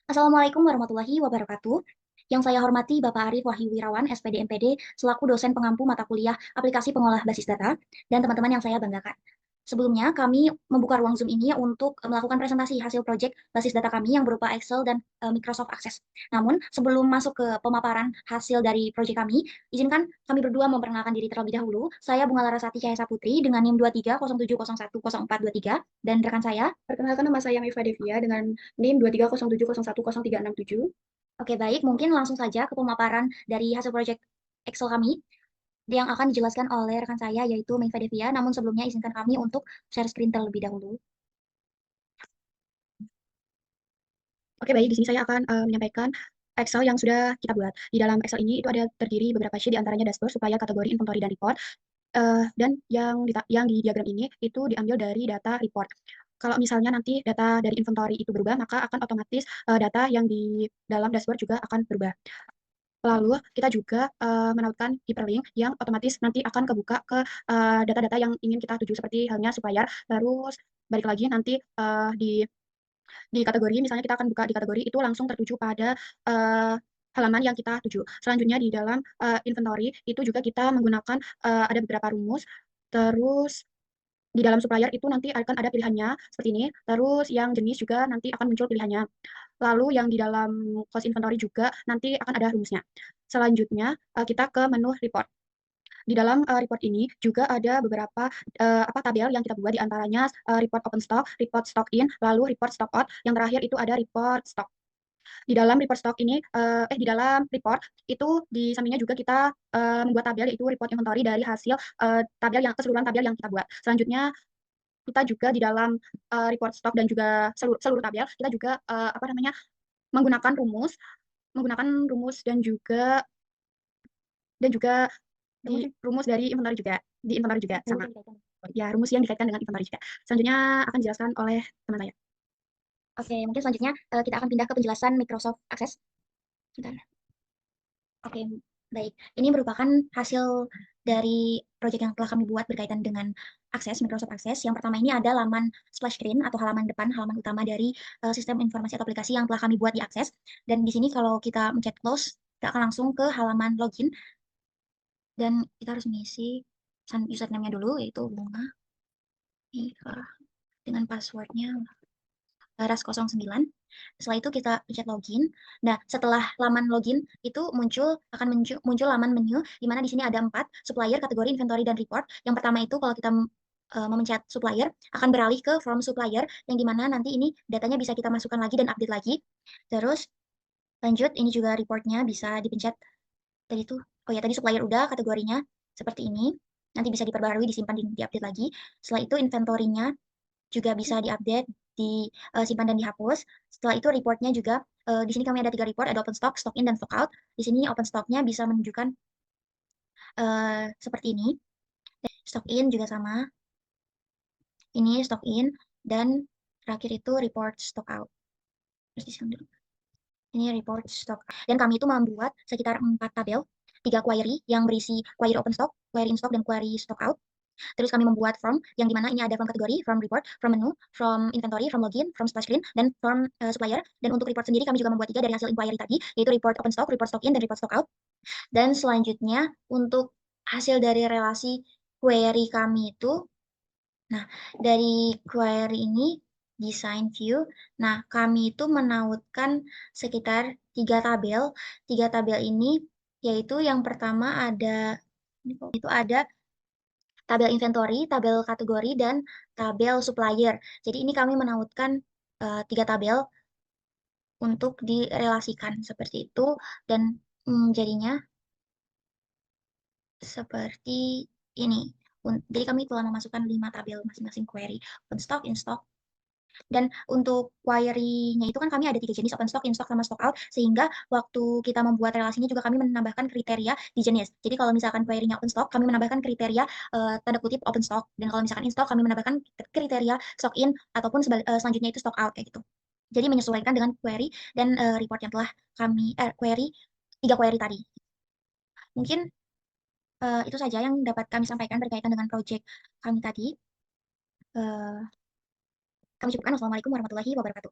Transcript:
Assalamualaikum warahmatullahi wabarakatuh. Yang saya hormati Bapak Arif Wahyu Wirawan, SPD MPD, selaku dosen pengampu mata kuliah aplikasi pengolah basis data, dan teman-teman yang saya banggakan. Sebelumnya, kami membuka ruang Zoom ini untuk melakukan presentasi hasil proyek basis data kami yang berupa Excel dan Microsoft Access. Namun, sebelum masuk ke pemaparan hasil dari proyek kami, izinkan kami berdua memperkenalkan diri terlebih dahulu. Saya Bunga Larasati Cahaya Putri dengan NIM 2307010423 dan rekan saya. Perkenalkan, nama saya Mifa Devia dengan NIM 2307010367. Oke, baik. Mungkin langsung saja ke pemaparan dari hasil proyek Excel kami yang akan dijelaskan oleh rekan saya, yaitu Meifa Devia. Namun sebelumnya izinkan kami untuk share screen terlebih dahulu. Oke, baik. Di sini saya akan menyampaikan Excel yang sudah kita buat. Di dalam Excel ini itu ada terdiri beberapa sheet, di antaranya dashboard, supplier, kategori, inventory, dan report. Dan yang di diagram ini itu diambil dari data report. Kalau misalnya nanti data dari inventory itu berubah, maka akan otomatis data yang di dalam dashboard juga akan berubah. Lalu kita juga menautkan hyperlink yang otomatis nanti akan kebuka ke data-data yang ingin kita tuju, seperti halnya supplier. Terus balik lagi nanti di kategori, misalnya kita akan buka di kategori itu langsung tertuju pada halaman yang kita tuju. Selanjutnya di dalam inventory itu juga kita menggunakan ada beberapa rumus. Terus di dalam supplier itu nanti akan ada pilihannya seperti ini. Terus yang jenis juga nanti akan muncul pilihannya. Lalu yang di dalam cost inventory juga nanti akan ada rumusnya. Selanjutnya kita ke menu report. Di dalam report ini juga ada beberapa tabel yang kita buat, di antaranya report open stock, report stock in, lalu report stock out, yang terakhir itu ada report stock. Di dalam report stock ini, di dalam report itu di sampingnya juga kita membuat tabel, yaitu report inventory dari hasil keseluruhan tabel yang kita buat. Selanjutnya kita juga di dalam report stock dan juga seluruh tabel kita juga menggunakan rumus dan juga di rumus dari inventory juga, di inventory juga sama. Ya, rumus yang dikaitkan dengan inventory juga. Selanjutnya akan dijelaskan oleh teman saya. Oke, mungkin selanjutnya kita akan pindah ke penjelasan Microsoft Access. Bentar. Oke, baik. Ini merupakan hasil dari proyek yang telah kami buat berkaitan dengan akses, Microsoft Access. Yang pertama ini ada laman splash screen atau halaman depan, halaman utama dari sistem informasi atau aplikasi yang telah kami buat di Access. Dan di sini kalau kita mencet close, kita akan langsung ke halaman login. Dan kita harus mengisi username-nya dulu, yaitu Bunga. Dengan passwordnya Laras09. Setelah itu kita pencet login. Nah, setelah laman login itu akan muncul laman menu di mana di sini ada 4 supplier, kategori, inventory, dan report. Yang pertama itu kalau kita memencet supplier akan beralih ke from supplier yang dimana nanti ini datanya bisa kita masukkan lagi dan update lagi. Terus lanjut ini juga reportnya bisa dipencet tadi tuh. Oh ya, tadi supplier udah, kategorinya seperti ini. Nanti bisa diperbarui, disimpan, diupdate lagi. Setelah itu inventory-nya juga bisa diupdate, disimpan dan dihapus. Setelah itu reportnya juga di sini kami ada 3 report, ada open stock, stock in, dan stock out. Di sini open stocknya bisa menunjukkan seperti ini. Stock in juga sama. Ini stock in dan terakhir itu report stock out. Terus di sini ini report stock. Dan kami itu membuat sekitar 4 tabel, 3 query yang berisi query open stock, query in stock, dan query stock out. Terus kami membuat form yang dimana ini ada from kategori, from report, from menu, from inventory, from login, from splash screen, dan from supplier. Dan untuk report sendiri kami juga membuat 3 dari hasil inquiry tadi, yaitu report open stock, report stock in, dan report stock out. Dan selanjutnya untuk hasil dari relasi query kami itu, nah dari query ini design view, nah kami itu menautkan sekitar 3 tabel. 3 tabel ini yaitu yang pertama ada itu ada tabel inventory, tabel kategori, dan tabel supplier. Jadi ini kami menautkan 3 tabel untuk direlasikan seperti itu dan jadinya seperti ini. Jadi kami telah memasukkan 5 tabel masing-masing query, open stock, in stock. Dan untuk query-nya itu kan kami ada 3 jenis, open stock, in stock, sama stock out, sehingga waktu kita membuat relasinya juga kami menambahkan kriteria di jenis. Jadi kalau misalkan query-nya open stock, kami menambahkan kriteria tanda kutip open stock, dan kalau misalkan in stock, kami menambahkan kriteria stock in, ataupun selanjutnya itu stock out, kayak gitu. Jadi menyesuaikan dengan query dan report yang telah kami, query, 3 query tadi. Mungkin itu saja yang dapat kami sampaikan berkaitan dengan project kami tadi. Kami cukupkan. Wassalamualaikum warahmatullahi wabarakatuh.